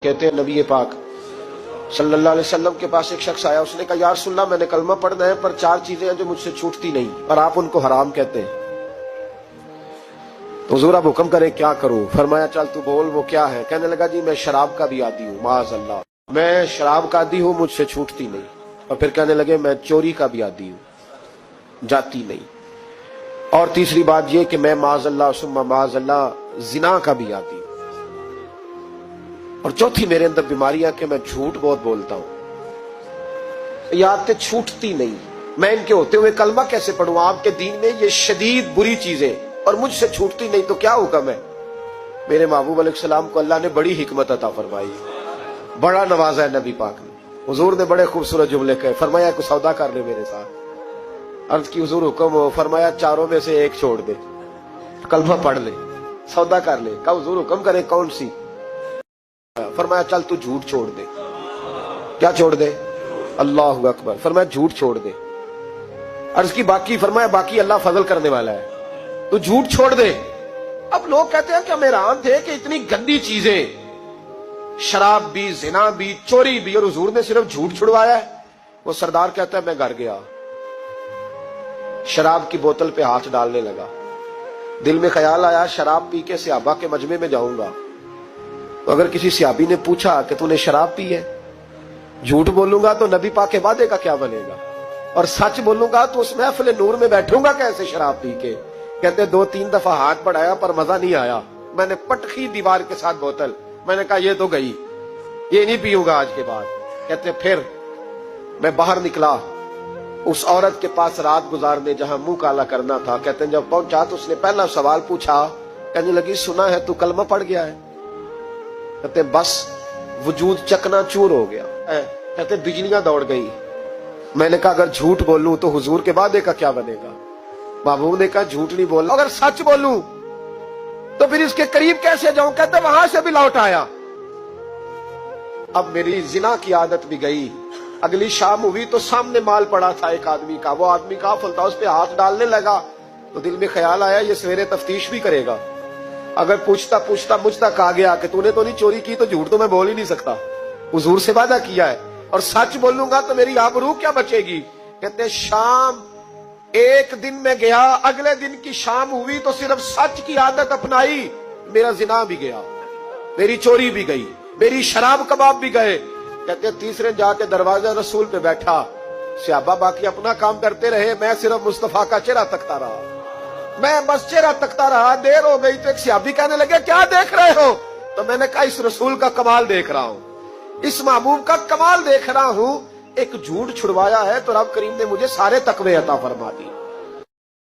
कहते हैं नबी पाक सल्लल्लाहु अलैहि वसल्लम के पास एक शख्स आया, उसने कहा यार सुनना, मैंने कलमा पढ़ना है पर चार चीजें हैं जो मुझसे छूटती नहीं और आप उनको हराम कहते हैं, तो हुजूर आप हुक्म करें क्या करूं? फरमाया चल तू बोल वो क्या है? कहने लगा जी मैं शराब का भी आदी हूँ, माज़अल्लाह मैं शराब का आदी हूँ, मुझसे छूटती नहीं। और फिर कहने लगे मैं चोरी का भी आदी हूँ, जाती नहीं। और तीसरी बात ये कि मैं माज़अल्लाह सुम्मा माज़अल्लाह जिना का भी आदी हूँ। और चौथी मेरे अंदर बीमारियां कि मैं झूठ बहुत बोलता हूं। ये आदतें छूटती नहीं, मैं इनके होते हुए कलमा कैसे पढ़ूं? आपके दीन में ये शदीद बुरी चीजें और मुझसे छूटती नहीं, तो क्या हुक्म है? मेरे महबूब अलैहिस्सलाम को अल्लाह ने बड़ी हिकमत अता फरमाई, बड़ा नवाजा है नबी पाक ने। हुजूर ने बड़े खूबसूरत जुमले कहे, फरमाया कुछ सौदा कर ले मेरे साथ। अर्ज की हुजूर हुक्म हो? फरमाया चारों में से एक छोड़ दे, कलमा पढ़ ले, सौदा कर ले। कहा हुजूर हुक्म करे कौन सी? फरमाया चल तू झूठ छोड़ दे। क्या छोड़ दे? अल्लाहु अकबर। फरमाया झूठ छोड़ दे। अर्ज की बाकी? फरमाया बाकी अल्लाह फजल करने वाला है, तू झूठ छोड़ दे। अब लोग कहते हैं कि हम हैरान थे कि इतनी गंदी चीजें, शराब भी, जिना भी, चोरी भी, और हुजूर ने सिर्फ झूठ छुड़वाया है। वो सरदार कहता है मैं घर गया, शराब की बोतल पे हाथ डालने लगा, दिल में ख्याल आया शराब पी के सहाबा के मजमे में जाऊंगा, तो अगर किसी सहाबी ने पूछा कि तूने शराब पी है, झूठ बोलूंगा तो नबी पाक के वादे का क्या बनेगा, और सच बोलूंगा तो उस महफिल नूर में बैठूंगा कैसे शराब पी के? कहते 2-3 दफा हाथ बढ़ाया पर मजा नहीं आया, मैंने पटखी दीवार के साथ बोतल, मैंने कहा ये तो गई, ये नहीं पीऊंगा आज के बाद। कहते फिर मैं बाहर निकला उस औरत के पास रात गुजारने जहां मुंह काला करना था। कहते जब पहुंचा तो उसने पहला सवाल पूछा, कहने लगी सुना है तू कलमा पढ़ गया है? कहते बस वजूद चकनाचूर हो गया। कहते बिजलियां दौड़ गई। मैंने कहा अगर झूठ बोलूं तो हुजूर के वादे का क्या बनेगा? महबूब ने कहा झूठ नहीं बोलना, अगर सच बोलूं तो फिर इसके करीब कैसे जाऊं? कहते वहां से भी लौट आया। अब मेरी जिना की आदत भी गई। अगली शाम हुई तो सामने माल पड़ा था एक आदमी का, वो आदमी काफिल था, उस पे हाथ डालने लगा तो दिल में ख्याल आया ये सवेरे तफ्तीश भी करेगा, अगर पूछता पूछता मुझ तक आ गया कि तूने तो नहीं चोरी की, तो झूठ तो मैं बोल ही नहीं सकता, हुजूर से वादा किया है, और सच बोलूंगा तो मेरी आबरू क्या बचेगी? कहते शाम एक दिन में गया, अगले दिन की शाम हुई तो सिर्फ सच की आदत अपनाई, मेरा जिना भी गया, मेरी चोरी भी गई, मेरी शराब कबाब भी गए। कहते तीसरे जाके दरवाजा रसूल पे बैठा, सहाबा बाकी अपना काम करते रहे, मैं सिर्फ मुस्तफा का चेहरा तकता रहा, मैं बस चेहरा तकता रहा। देर हो गई तो एक सहाबी कहने लगे क्या देख रहे हो? तो मैंने कहा इस रसूल का कमाल देख रहा हूं, इस महबूब का कमाल देख रहा हूं। एक झूठ छुड़वाया है तो रब करीम ने मुझे सारे तकवे अता फरमा दी।